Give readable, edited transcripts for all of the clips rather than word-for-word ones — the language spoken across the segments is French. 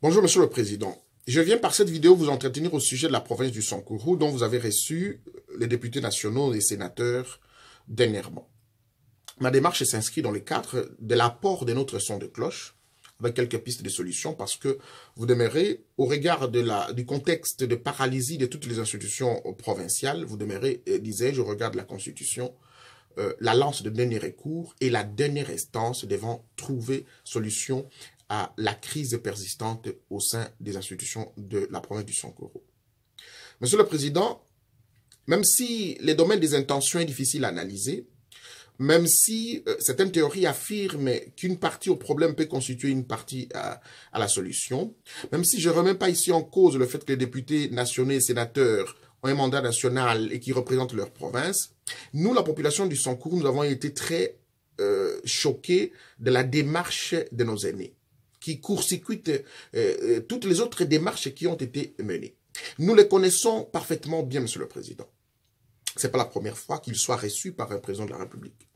Bonjour, Monsieur le Président. Je viens par cette vidéo vous entretenir au sujet de la province du Sankuru, dont vous avez reçu les députés nationaux et sénateurs dernièrement. Ma démarche s'inscrit dans le cadre de l'apport de notre son de cloche, avec quelques pistes de solutions, parce que vous demeurez, au regard du contexte de paralysie de toutes les institutions provinciales, vous demeurez, disais-je, au regard de la Constitution, la lance de dernier recours et la dernière instance devant trouver solution à la crise persistante au sein des institutions de la province du Sankuru. Monsieur le Président, même si les domaines des intentions est difficile à analyser, même si certaines théories affirment qu'une partie au problème peut constituer une partie à la solution, même si je ne remets pas ici en cause le fait que les députés nationaux et sénateurs ont un mandat national et qui représentent leur province, nous, la population du Sankuru, nous avons été très choqués de la démarche de nos aînés, qui court-circuite toutes les autres démarches qui ont été menées. Nous les connaissons parfaitement bien, Monsieur le Président. Ce n'est pas la première fois qu'il soit reçu par un président de la République.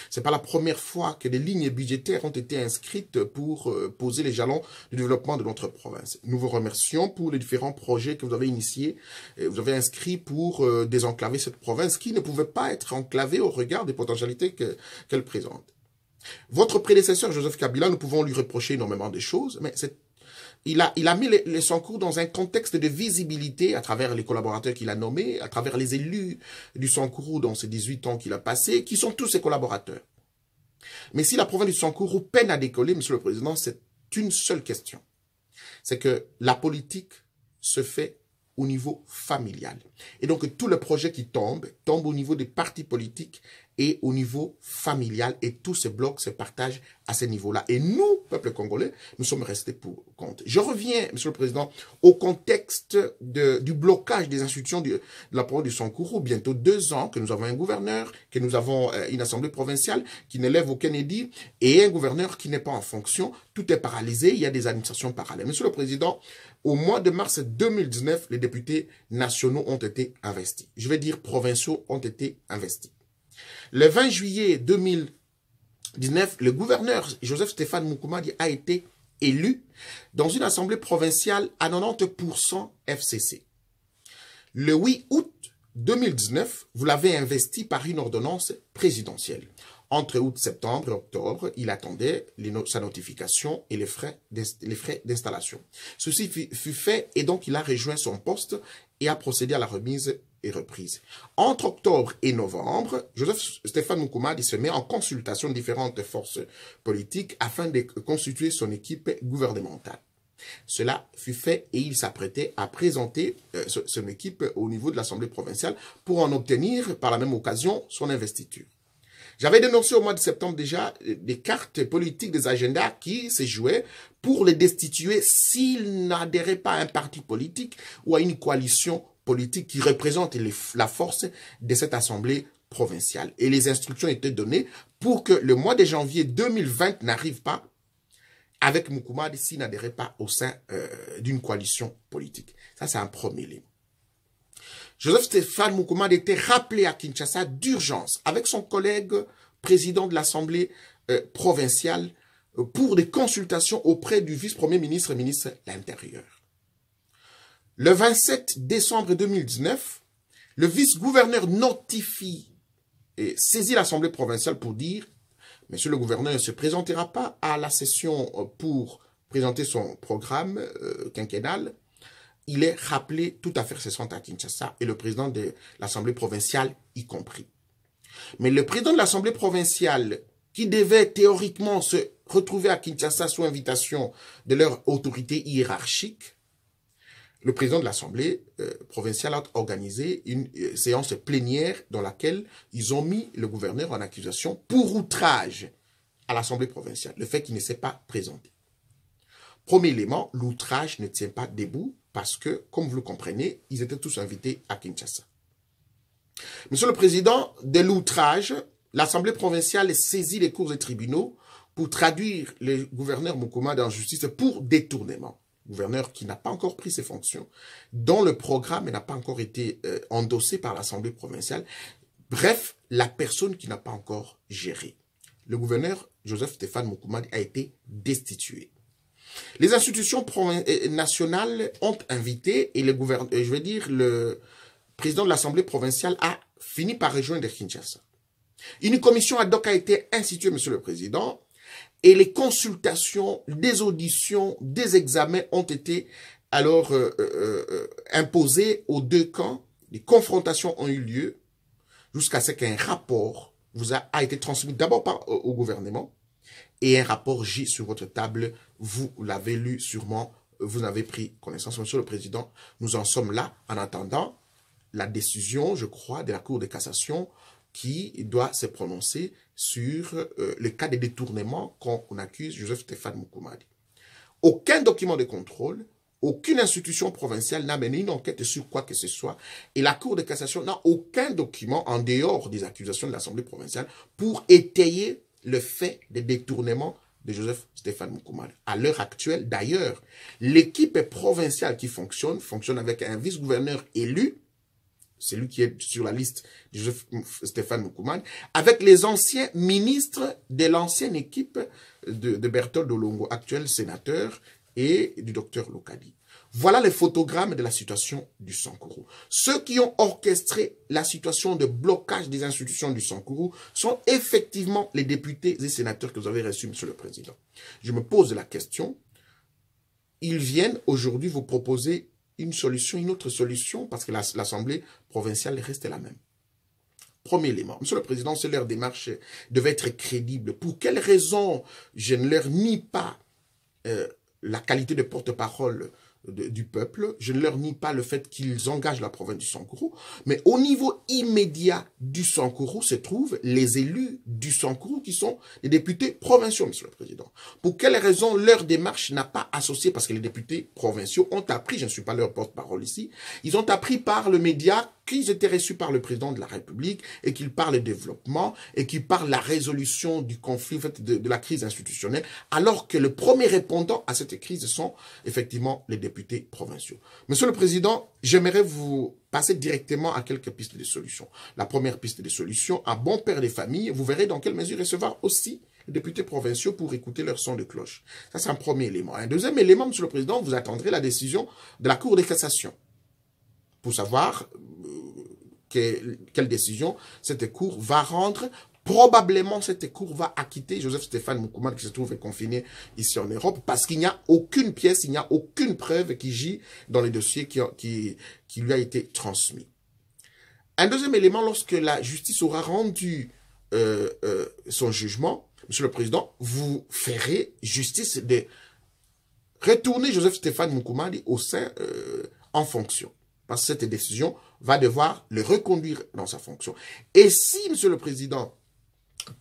Ce n'est pas la première fois que des lignes budgétaires ont été inscrites pour poser les jalons du développement de notre province. Nous vous remercions pour les différents projets que vous avez initiés, vous avez inscrits pour désenclaver cette province qui ne pouvait pas être enclavée au regard des potentialités qu'elle présente. Votre prédécesseur, Joseph Kabila, nous pouvons lui reprocher énormément de choses, mais il a mis les Sankuru dans un contexte de visibilité à travers les collaborateurs qu'il a nommés, à travers les élus du Sankuru dans ces 18 ans qu'il a passés, qui sont tous ses collaborateurs. Mais si la province du Sankuru peine à décoller, Monsieur le Président, c'est une seule question. C'est que la politique se fait au niveau familial. Et donc, tous les projets qui tombent au niveau des partis politiques et au niveau familial. Et tous ces blocs se partagent à ce niveau-là. Et nous, peuple congolais, nous sommes restés pour compte. Je reviens, Monsieur le Président, au contexte du blocage des institutions de la province du Sankuru. Bientôt 2 ans que nous avons un gouverneur, que nous avons une assemblée provinciale qui n'élève aucun édit et un gouverneur qui n'est pas en fonction. Tout est paralysé, il y a des administrations parallèles. Monsieur le Président, au mois de mars 2019, les députés nationaux ont été investis. Je vais dire provinciaux ont été investis. Le 20 juillet 2019, le gouverneur Joseph-Stéphane Mukumadi a été élu dans une assemblée provinciale à 90% FCC. Le 8 août 2019, vous l'avez investi par une ordonnance présidentielle. Entre août, septembre et octobre, il attendait sa notification et les frais d'installation. Ceci fut fait et donc il a rejoint son poste et a procédé à la remise et reprise. Entre octobre et novembre, Joseph-Stéphane Mukumadi se met en consultation de différentes forces politiques afin de constituer son équipe gouvernementale. Cela fut fait et il s'apprêtait à présenter son équipe au niveau de l'Assemblée provinciale pour en obtenir par la même occasion son investiture. J'avais dénoncé au mois de septembre déjà des cartes politiques, des agendas qui se jouaient pour les destituer s'ils n'adhéraient pas à un parti politique ou à une coalition politique qui représente la force de cette assemblée provinciale. Et les instructions étaient données pour que le mois de janvier 2020 n'arrive pas avec Mukumadi s'il n'adhérait pas au sein d'une coalition politique. Ça, c'est un premier élément. Joseph-Stéphane Mukumadi était rappelé à Kinshasa d'urgence avec son collègue président de l'Assemblée provinciale pour des consultations auprès du vice-premier ministre et ministre de l'Intérieur. Le 27 décembre 2019, le vice-gouverneur notifie et saisit l'Assemblée provinciale pour dire « Monsieur le gouverneur ne se présentera pas à la session pour présenter son programme quinquennal ». Il est rappelé tout à fait cessant à Kinshasa et le président de l'Assemblée provinciale y compris. Mais le président de l'Assemblée provinciale, qui devait théoriquement se retrouver à Kinshasa sous invitation de leur autorité hiérarchique, le président de l'Assemblée provinciale a organisé une séance plénière dans laquelle ils ont mis le gouverneur en accusation pour outrage à l'Assemblée provinciale, le fait qu'il ne s'est pas présenté. Premier élément, l'outrage ne tient pas debout parce que, comme vous le comprenez, ils étaient tous invités à Kinshasa. Monsieur le Président, de l'outrage, l'Assemblée provinciale saisit les cours et tribunaux pour traduire le gouverneur Mukumadi en justice pour détournement. Gouverneur qui n'a pas encore pris ses fonctions, dont le programme n'a pas encore été endossé par l'Assemblée provinciale. Bref, la personne qui n'a pas encore géré. Le gouverneur Joseph-Stéphane Mukumadi a été destitué. Les institutions nationales ont invité, et le président de l'Assemblée provinciale a fini par rejoindre Kinshasa. Une commission ad hoc a été instituée, Monsieur le Président, et les consultations, des auditions, des examens ont été alors imposés aux deux camps. Les confrontations ont eu lieu jusqu'à ce qu'un rapport a été transmis d'abord au gouvernement, et un rapport gît sur votre table. Vous l'avez lu sûrement, vous en avez pris connaissance, Monsieur le Président. Nous en sommes là en attendant la décision, je crois, de la Cour de cassation qui doit se prononcer sur le cas de détournement qu'on accuse Joseph Stéphane Mukumadi. Aucun document de contrôle, aucune institution provinciale n'a mené une enquête sur quoi que ce soit, et la Cour de cassation n'a aucun document en dehors des accusations de l'Assemblée provinciale pour étayer le fait de détournement de Joseph Stéphane Mukumadi. À l'heure actuelle, d'ailleurs, l'équipe provinciale qui fonctionne avec un vice-gouverneur élu, c'est lui qui est sur la liste de Joseph Stéphane Mukumadi, avec les anciens ministres de l'ancienne équipe de Berthold Olongo, actuel sénateur, et du docteur Lokadi. Voilà les photogrammes de la situation du Sankourou. Ceux qui ont orchestré la situation de blocage des institutions du Sankourou sont effectivement les députés et sénateurs que vous avez reçus, Monsieur le Président. Je me pose la question, ils viennent aujourd'hui vous proposer une solution, une autre solution, parce que l'Assemblée provinciale reste la même. Premier élément, Monsieur le Président, c'est leur démarche devait être crédible. Pour quelles raisons je ne leur nie pas la qualité de porte-parole du peuple, je ne leur nie pas le fait qu'ils engagent la province du Sankourou, mais au niveau immédiat du Sankourou se trouvent les élus du Sankourou qui sont les députés provinciaux, Monsieur le Président. Pour quelles raisons leur démarche n'a pas associé, parce que les députés provinciaux ont appris, je ne suis pas leur porte-parole ici, ils ont appris par le média qu'ils étaient reçus par le président de la République et qu'ils parlent de développement et qu'ils parlent de la résolution du conflit, en fait, de la crise institutionnelle, alors que le premier répondant à cette crise sont effectivement les députés provinciaux. Monsieur le Président, j'aimerais vous passer directement à quelques pistes de solutions. La première piste de solution, un bon père de famille, vous verrez dans quelle mesure recevoir aussi les députés provinciaux pour écouter leur son de cloche. Ça, c'est un premier élément. Un deuxième élément, Monsieur le Président, vous attendrez la décision de la Cour de cassation pour savoir quelle décision cette Cour va rendre. Probablement, cette Cour va acquitter Joseph Stéphane Mukumadi qui se trouve confiné ici en Europe parce qu'il n'y a aucune pièce, il n'y a aucune preuve qui gît dans les dossiers qui lui a été transmis. Un deuxième élément, lorsque la justice aura rendu son jugement, Monsieur le Président, vous ferez justice de retourner Joseph Stéphane Mukumadi au sein en fonction. Parce que cette décision va devoir le reconduire dans sa fonction. Et si, Monsieur le Président,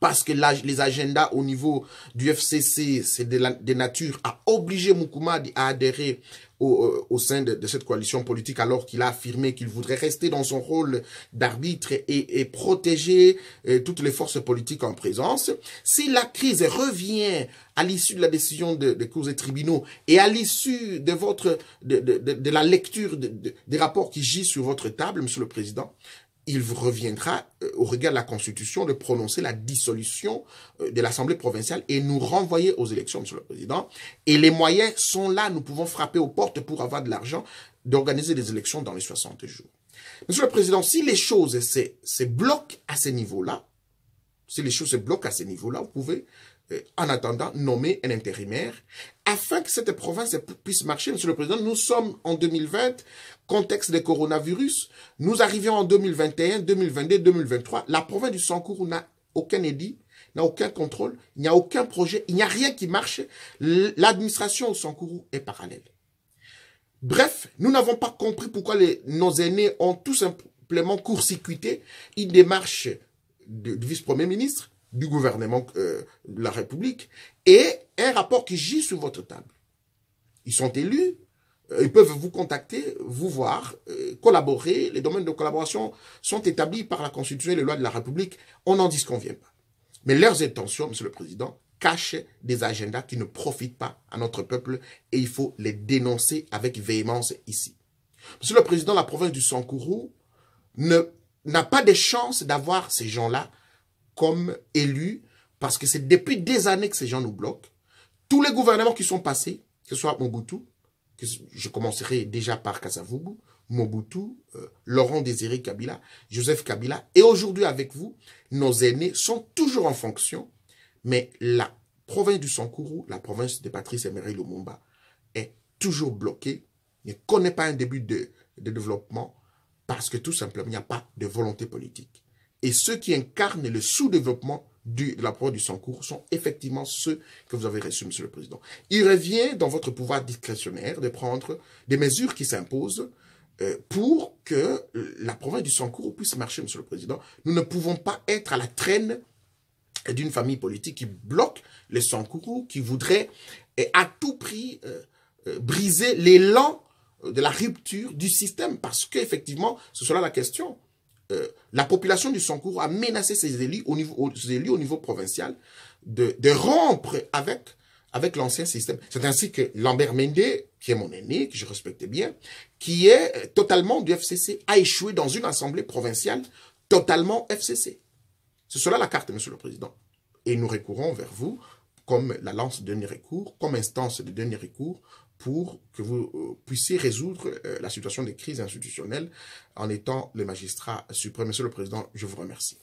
parce que les agendas au niveau du FCC, c'est de nature à obliger Mukumadi à adhérer au sein de cette coalition politique, alors qu'il a affirmé qu'il voudrait rester dans son rôle d'arbitre et protéger toutes les forces politiques en présence. Si la crise revient à l'issue de la décision des cours et tribunaux et à l'issue de la lecture des rapports qui gisent sur votre table, Monsieur le Président, il vous reviendra, au regard de la Constitution, de prononcer la dissolution de l'Assemblée provinciale et nous renvoyer aux élections, Monsieur le Président. Et les moyens sont là, nous pouvons frapper aux portes pour avoir de l'argent, d'organiser des élections dans les 60 jours. Monsieur le Président, si les choses se bloquent à ce niveau-là, vous pouvez, en attendant, nommer un intérimaire afin que cette province puisse marcher. Monsieur le Président, nous sommes en 2020, contexte de coronavirus. Nous arrivons en 2021, 2022, 2023. La province du Sankourou n'a aucun édit, n'a aucun contrôle, il n'y a aucun projet, il n'y a rien qui marche. L'administration au Sankourou est parallèle. Bref, nous n'avons pas compris pourquoi nos aînés ont tout simplement court-circuité une démarche du vice-premier ministre, du gouvernement de la République, et un rapport qui gît sur votre table. Ils sont élus, ils peuvent vous contacter, vous voir, collaborer. Les domaines de collaboration sont établis par la Constitution et les lois de la République. On n'en disconvient pas. Mais leurs intentions, Monsieur le Président, cachent des agendas qui ne profitent pas à notre peuple et il faut les dénoncer avec véhémence ici. Monsieur le Président, la province du Sankourou n'a pas de chance d'avoir ces gens-là comme élus, parce que c'est depuis des années que ces gens nous bloquent. Tous les gouvernements qui sont passés, que ce soit Mobutu, que je commencerai déjà par Kasavubu, Mobutu, Laurent Désiré Kabila, Joseph Kabila, et aujourd'hui avec vous, nos aînés sont toujours en fonction, mais la province du Sankuru, la province de Patrice Emery Lumumba, est toujours bloquée, ne connaît pas un début de développement, parce que tout simplement, il n'y a pas de volonté politique. Et ceux qui incarnent le sous-développement de la province du Sankuru sont effectivement ceux que vous avez reçus, Monsieur le Président. Il revient dans votre pouvoir discrétionnaire de prendre des mesures qui s'imposent pour que la province du Sankuru puisse marcher, Monsieur le Président. Nous ne pouvons pas être à la traîne d'une famille politique qui bloque les Sankuru, qui voudrait à tout prix briser l'élan de la rupture du système, parce qu'effectivement, ce sera la question. La population du Sankuru a menacé ses élus au niveau provincial de rompre avec l'ancien système. C'est ainsi que Lambert Mende, qui est mon aîné, que je respectais bien, qui est totalement du FCC, a échoué dans une assemblée provinciale totalement FCC. C'est cela la carte, Monsieur le Président. Et nous recourons vers vous comme la lance de dernier recours, comme instance de dernier recours, pour que vous puissiez résoudre la situation de crise institutionnelle en étant le magistrat suprême. Monsieur le Président, je vous remercie.